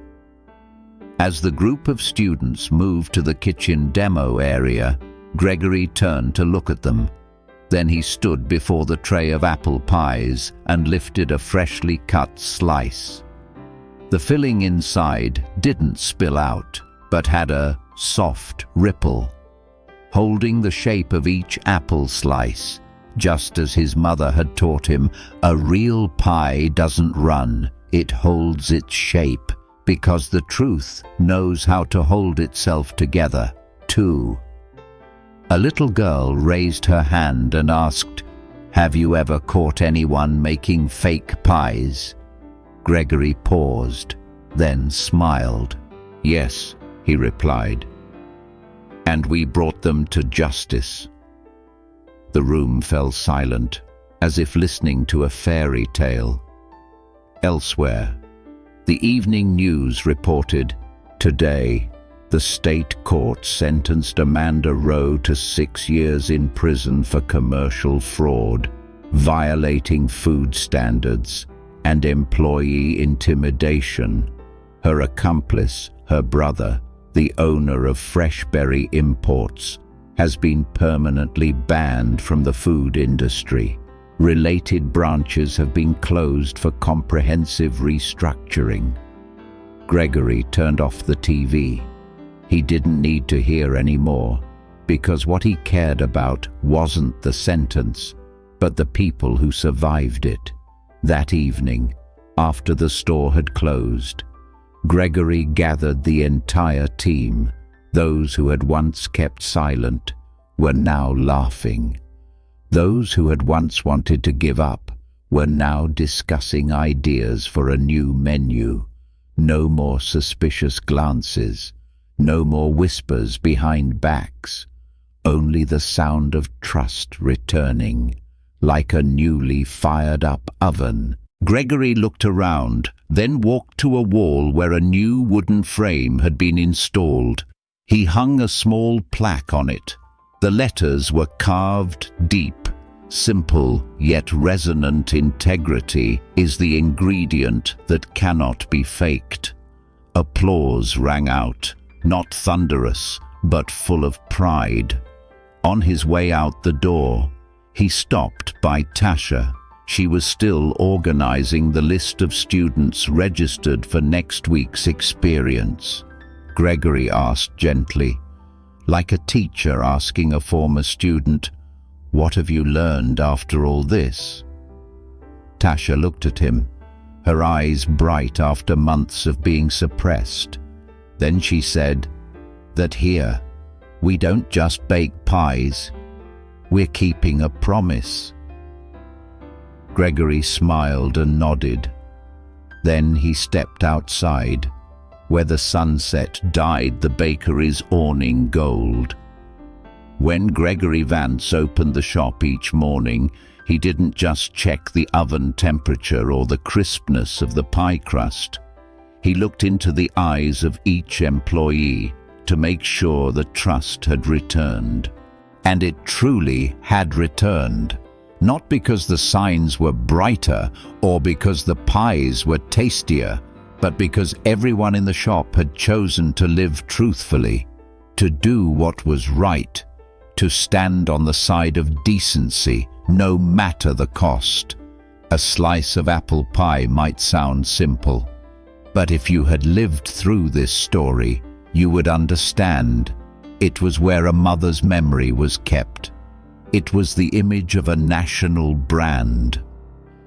As the group of students moved to the kitchen demo area, Gregory turned to look at them. Then he stood before the tray of apple pies and lifted a freshly cut slice. The filling inside didn't spill out, but had a soft ripple, holding the shape of each apple slice, just as his mother had taught him. A real pie doesn't run, it holds its shape, because the truth knows how to hold itself together, too. A little girl raised her hand and asked, "Have you ever caught anyone making fake pies?" Gregory paused, then smiled. "Yes," he replied. "And we brought them to justice." The room fell silent, as if listening to a fairy tale. Elsewhere, the evening news reported, "Today, the state court sentenced Amanda Rowe to 6 years in prison for commercial fraud, violating food standards, and employee intimidation. Her accomplice, her brother, the owner of Freshberry Imports, has been permanently banned from the food industry. Related branches have been closed for comprehensive restructuring. Gregory turned off the TV. He didn't need to hear any more, because what he cared about wasn't the sentence, but the people who survived it. That evening, after the store had closed, Gregory gathered the entire team. Those who had once kept silent were now laughing. Those who had once wanted to give up were now discussing ideas for a new menu. No more suspicious glances, no more whispers behind backs, only the sound of trust returning, like a newly fired-up oven. Gregory looked around, then walked to a wall where a new wooden frame had been installed. He hung a small plaque on it. The letters were carved deep. Simple yet resonant integrity is the ingredient that cannot be faked. Applause rang out, not thunderous, but full of pride. On his way out the door, he stopped by Tasha. She was still organizing the list of students registered for next week's experience. Gregory asked gently, like a teacher asking a former student, "What have you learned after all this?" Tasha looked at him, her eyes bright after months of being suppressed. Then she said that here, we don't just bake pies, we're keeping a promise. Gregory smiled and nodded. Then he stepped outside, where the sunset dyed the bakery's awning gold. When Gregory Vance opened the shop each morning, he didn't just check the oven temperature or the crispness of the pie crust. He looked into the eyes of each employee to make sure the trust had returned. And it truly had returned. Not because the signs were brighter or because the pies were tastier, but because everyone in the shop had chosen to live truthfully, to do what was right, to stand on the side of decency, no matter the cost. A slice of apple pie might sound simple, but if you had lived through this story, you would understand. It was where a mother's memory was kept. It was the image of a national brand.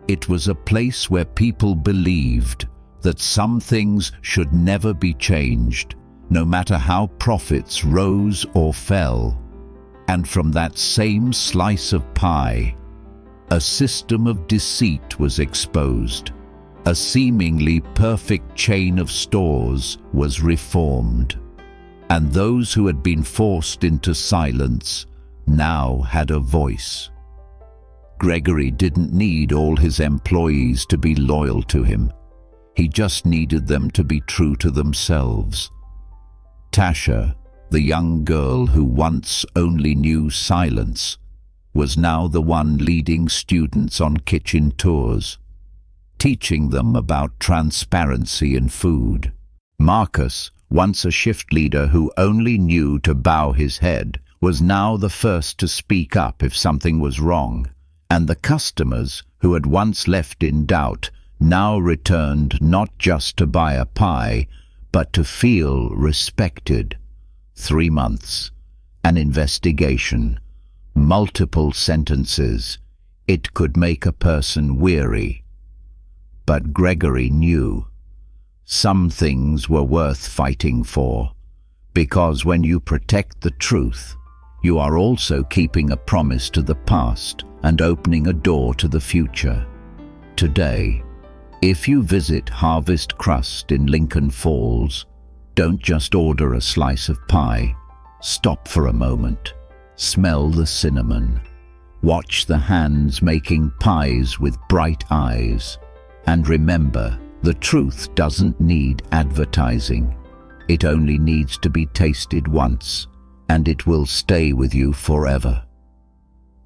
It was a place where people believed that some things should never be changed, no matter how profits rose or fell. And from that same slice of pie, a system of deceit was exposed. A seemingly perfect chain of stores was reformed. And those who had been forced into silence now had a voice. Gregory didn't need all his employees to be loyal to him. He just needed them to be true to themselves. Tasha, the young girl who once only knew silence, was now the one leading students on kitchen tours, teaching them about transparency in food. Marcus, once a shift leader who only knew to bow his head, was now the first to speak up if something was wrong, and the customers, who had once left in doubt, now returned not just to buy a pie, but to feel respected. 3 months, an investigation, multiple sentences. It could make a person weary. But Gregory knew some things were worth fighting for, because when you protect the truth, you are also keeping a promise to the past and opening a door to the future. Today, if you visit Harvest Crust in Lincoln Falls, don't just order a slice of pie. Stop for a moment. Smell the cinnamon. Watch the hands making pies with bright eyes. And remember, the truth doesn't need advertising. It only needs to be tasted once, and it will stay with you forever.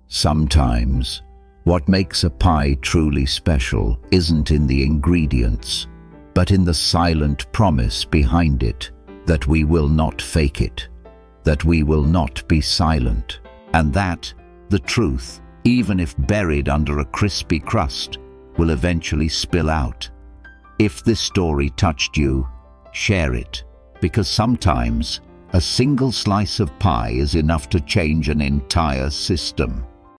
Sometimes, what makes a pie truly special isn't in the ingredients, but in the silent promise behind it that we will not fake it, that we will not be silent, and that the truth even if buried under a crispy crust, will eventually spill out. If this story touched you, share it, because sometimes a single slice of pie is enough to change an entire system.